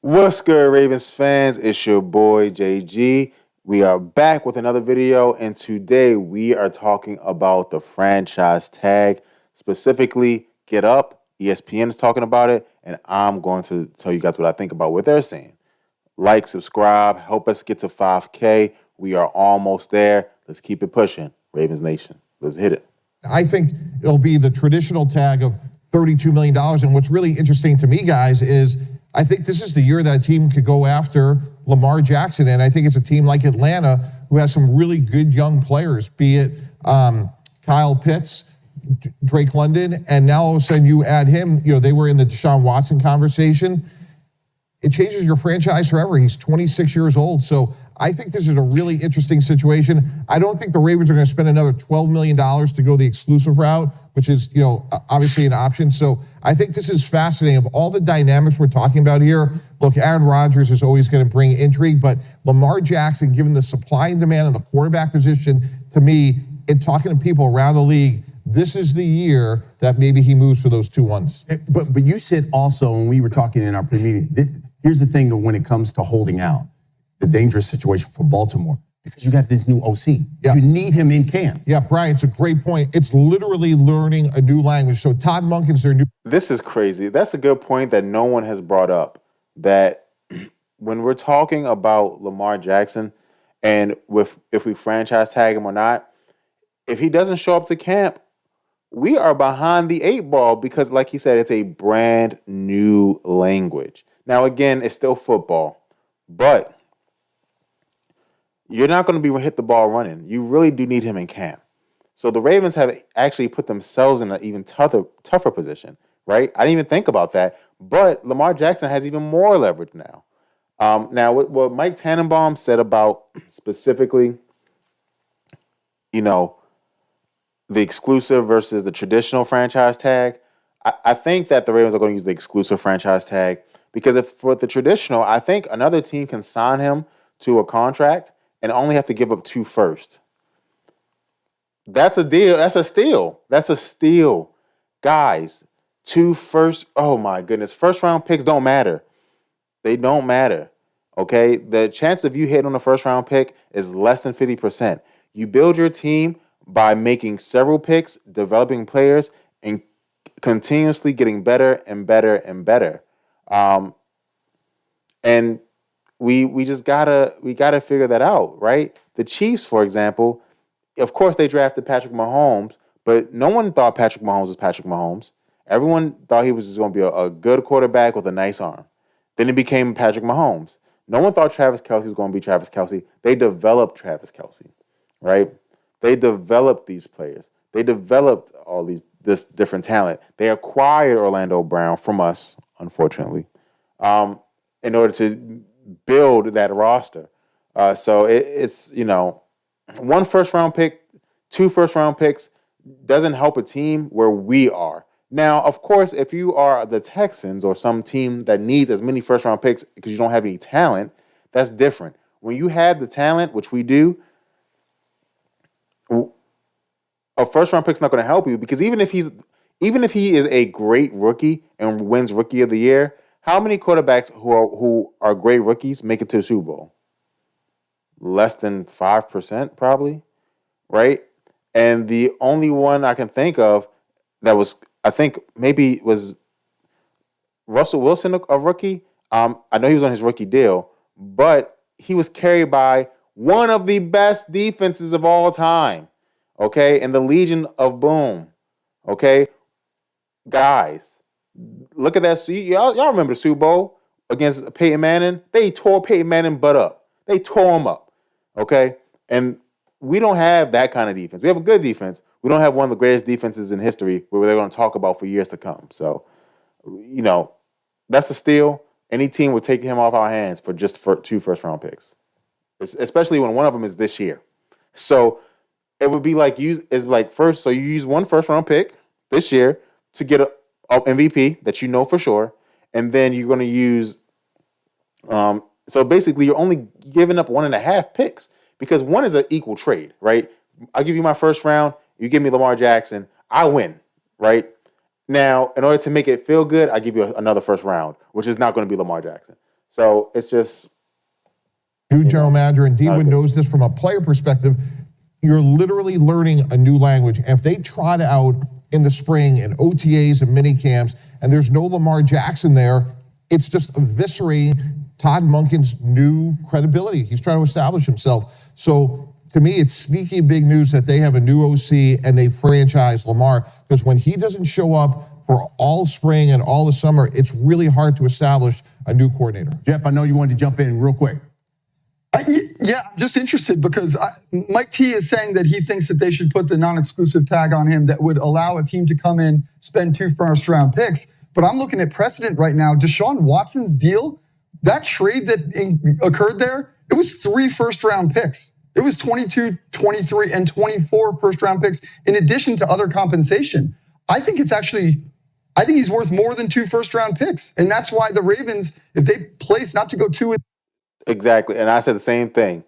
What's good, Ravens fans? It's your boy JG. We are back with another video, and today we are talking about the franchise tag. Specifically, Get Up. ESPN is talking about it, and I'm going to tell you guys what I think about what they're saying. Like, subscribe, help us get to 5K. We are almost there. Let's keep it pushing. Ravens Nation. Let's hit it. I think it'll be the traditional tag of $32 million. And what's really interesting to me, guys, is I think this is the year that a team could go after Lamar Jackson. And I think it's a team like Atlanta who has some really good young players, be it Kyle Pitts, Drake London, and now all of a sudden you add him. You know, they were in the Deshaun Watson conversation. It changes your franchise forever. He's 26 years old. So I think this is a really interesting situation. I don't think the Ravens are going to spend another $12 million to go the exclusive route, which is, you know, obviously an option. So I think this is fascinating. Of all the dynamics we're talking about here, look, Aaron Rodgers is always going to bring intrigue, but Lamar Jackson, given the supply and demand of the quarterback position, to me, in talking to people around the league, this is the year that maybe he moves for those 2-1s. But you said also, when we were talking in our pre-meeting, here's the thing when it comes to holding out, the dangerous situation for Baltimore, because you got this new OC. Yeah. You need him in camp. Yeah, Brian, it's a great point. It's literally learning a new language. So Todd Monken's their new... This is crazy. That's a good point that no one has brought up, that when we're talking about Lamar Jackson and if we franchise tag him or not, if he doesn't show up to camp, we are behind the 8 ball because, like he said, it's a brand new language. Now, again, it's still football, but you're not going to be hit the ball running. You really do need him in camp. So the Ravens have actually put themselves in an even tougher position, right? I didn't even think about that, but Lamar Jackson has even more leverage now. Now, what Mike Tannenbaum said about specifically, you know, the exclusive versus the traditional franchise tag, I think that the Ravens are going to use the exclusive franchise tag because if for the traditional, I think another team can sign him to a contract and only have to give up 2 first. That's a deal. That's a steal. That's a steal. Guys, 2 first. Oh my goodness. First round picks don't matter. They don't matter. Okay? The chance of you hitting on a first round pick is less than 50%. You build your team by making several picks, developing players, and continuously getting better and better and better. And we just gotta figure that out, right? The Chiefs, for example, of course they drafted Patrick Mahomes, but no one thought Patrick Mahomes was Patrick Mahomes. Everyone thought he was just going to be a good quarterback with a nice arm. Then he became Patrick Mahomes. No one thought Travis Kelce was going to be Travis Kelce. They developed Travis Kelce, right? They developed these players. They developed this different talent. They acquired Orlando Brown from us, unfortunately, in order to build that roster. So it's, you know, 1 first round pick, 2 first round picks doesn't help a team where we are. Now, of course, if you are the Texans or some team that needs as many first round picks because you don't have any talent, that's different. When you have the talent, which we do, a first round pick's not going to help you because even if he is a great rookie and wins Rookie of the Year, how many quarterbacks who are great rookies make it to the Super Bowl? Less than 5%, probably, right? And the only one I can think of that was, I think maybe was Russell Wilson, a rookie. I know he was on his rookie deal, but he was carried by one of the best defenses of all time, okay? And the Legion of Boom, okay? Guys, look at that. Y'all remember the Super Bowl against Peyton Manning? They tore Peyton Manning butt up. They tore him up, okay? And we don't have that kind of defense. We have a good defense. We don't have one of the greatest defenses in history where they're going to talk about for years to come. So, you know, that's a steal. Any team would take him off our hands for 2 first round picks, especially when one of them is this year. So it would be like you use 1 first round pick this year to get a MVP that you know for sure, and then you're going to use. So basically, you're only giving up 1.5 picks because 1 is an equal trade, right? I'll give you my first round. You give me Lamar Jackson, I win, right? Now, in order to make it feel good, I give you another first round, which is not going to be Lamar Jackson. So it's just New general manager, and Dean knows this from a player perspective. You're literally learning a new language. And if they trot out in the spring in OTAs and mini camps, and there's no Lamar Jackson there, it's just eviscerating Todd Monken's new credibility. He's trying to establish himself. So to me, it's sneaky big news that they have a new OC and they franchise Lamar, because when he doesn't show up for all spring and all the summer, it's really hard to establish a new coordinator. Jeff, I know you wanted to jump in real quick. Yeah, I'm just interested because Mike T is saying that he thinks that they should put the non-exclusive tag on him that would allow a team to come in, spend 2 first-round picks. But I'm looking at precedent right now. Deshaun Watson's deal, that trade that occurred there, it was 3 first-round picks. It was 22, 23, and 24 first-round picks in addition to other compensation. I think he's worth more than 2 first-round picks. And that's why the Ravens, if they place not to go 2 exactly. And I said the same thing.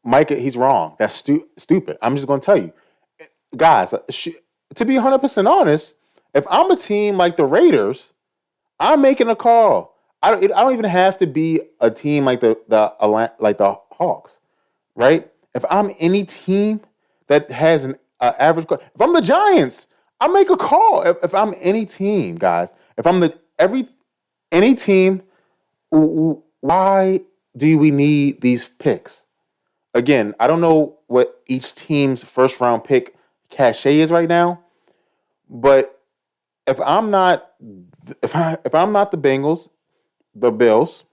Mike, he's wrong. That's stupid. I'm just going to tell you. Guys, to be 100% honest, if I'm a team like the Raiders, I'm making a call. I don't even have to be a team like the Hawks, right? If I'm any team that has an average call, if I'm the Giants, I make a call. If I'm any team, guys, if I'm any team, why do we need these picks? Again, I don't know what each team's first round pick cachet is right now, but if I'm not the Bengals, the Bills,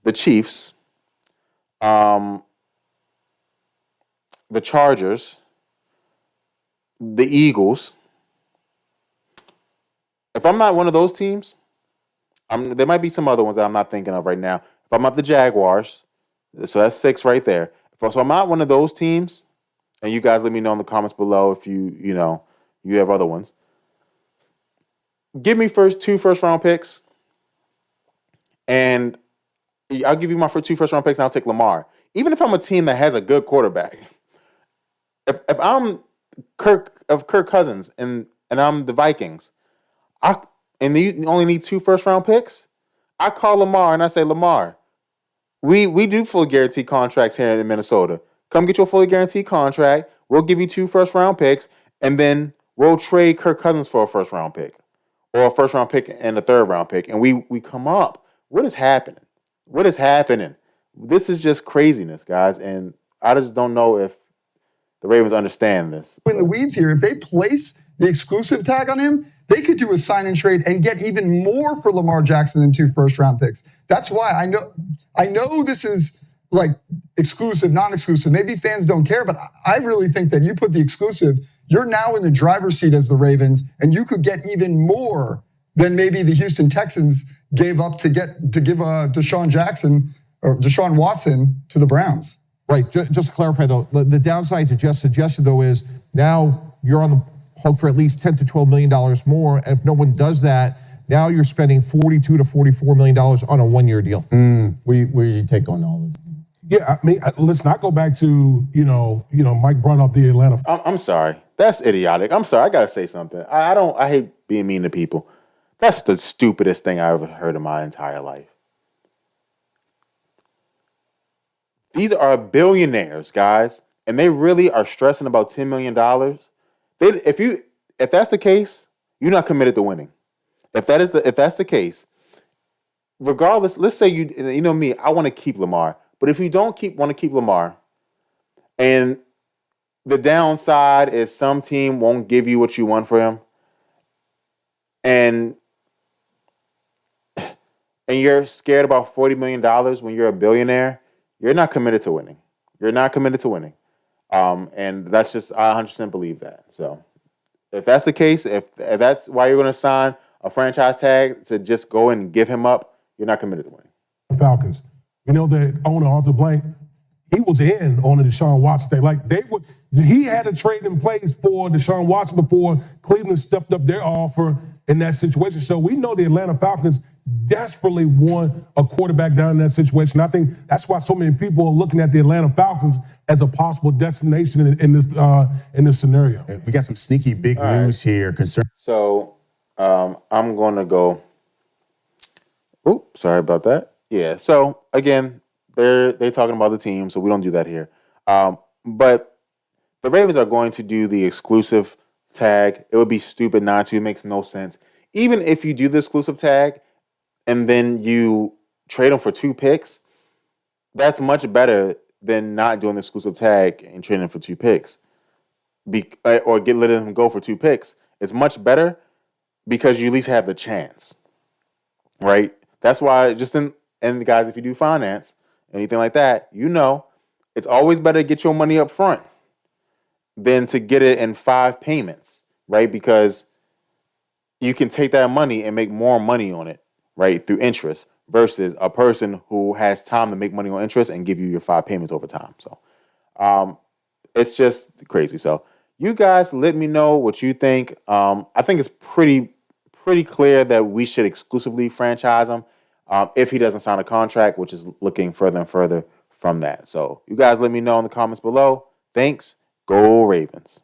the Chiefs, the Chargers, the Eagles, if I'm not one of those teams, there might be some other ones that I'm not thinking of right now. If I'm not the Jaguars, so that's 6 right there. So I'm not one of those teams, and you guys let me know in the comments below if you have other ones. Give me 2 first-round picks, and I'll give you my 2 first-round picks, and I'll take Lamar. Even if I'm a team that has a good quarterback, if I'm Kirk Cousins and I'm the Vikings, and you only need 2 first-round picks, I call Lamar and I say, Lamar, we do fully guaranteed contracts here in Minnesota. Come get your fully guaranteed contract. We'll give you 2 first-round picks, and then we'll trade Kirk Cousins for a first-round pick, or a first-round pick and a third-round pick, and we come up. What is happening? What is happening? This is just craziness, guys, and I just don't know if the Ravens understand this. in the weeds here. If they place the exclusive tag on him, they could do a sign and trade and get even more for Lamar Jackson than 2 first-round picks. That's why I know this is like exclusive, non-exclusive. Maybe fans don't care, but I really think that you put the exclusive, you're now in the driver's seat as the Ravens, and you could get even more than maybe the Houston Texans gave up to give Deshaun Watson to the Browns. Right. Just to clarify, though, the downside to Jeff's suggestion, though, is now you're on the hook for at least $10 to $12 million more. And if no one does that, now you're spending $42 to $44 million on a 1-year deal. Where do you take on all this? Yeah, I mean, let's not go back to, Mike brought up the Atlanta. I'm sorry. That's idiotic. I'm sorry. I got to say something. I hate being mean to people. That's the stupidest thing I ever heard in my entire life. These are billionaires, guys, and they really are stressing about $10 million. If that's the case, you're not committed to winning. If that's the case, regardless, let's say you know me, I want to keep Lamar, but if you don't want to keep Lamar, and the downside is some team won't give you what you want for him, and you're scared about $40 million when you're a billionaire, you're not committed to winning. You're not committed to winning. And that's just, I 100% believe that. So if that's the case, if that's why you're going to sign a franchise tag to just go and give him up, you're not committed to winning. Falcons. You know, the owner, Arthur Blank, he was in on the Deshaun Watson thing. He had a trade in place for Deshaun Watson before Cleveland stepped up their offer in that situation. So we know the Atlanta Falcons desperately want a quarterback down in that situation. I think that's why so many people are looking at the Atlanta Falcons as a possible destination in this scenario. We got some sneaky big news here concerning. So I'm going to go. Oh, sorry about that. Yeah. So again, they're talking about the team, so we don't do that here. But the Ravens are going to do the exclusive tag. It would be stupid not to. It makes no sense. Even if you do the exclusive tag and then you trade them for 2 picks, that's much better than not doing the exclusive tag and trading them for 2 picks. Or letting them go for 2 picks. It's much better because you at least have the chance, right? That's why and guys, if you do finance, anything like that, it's always better to get your money up front than to get it in 5 payments, right? Because you can take that money and make more money on it, right, through interest versus a person who has time to make money on interest and give you your 5 payments over time. So it's just crazy. So you guys let me know what you think. I think it's pretty clear that we should exclusively franchise him if he doesn't sign a contract, which is looking further and further from that. So you guys let me know in the comments below. Thanks. Go Ravens.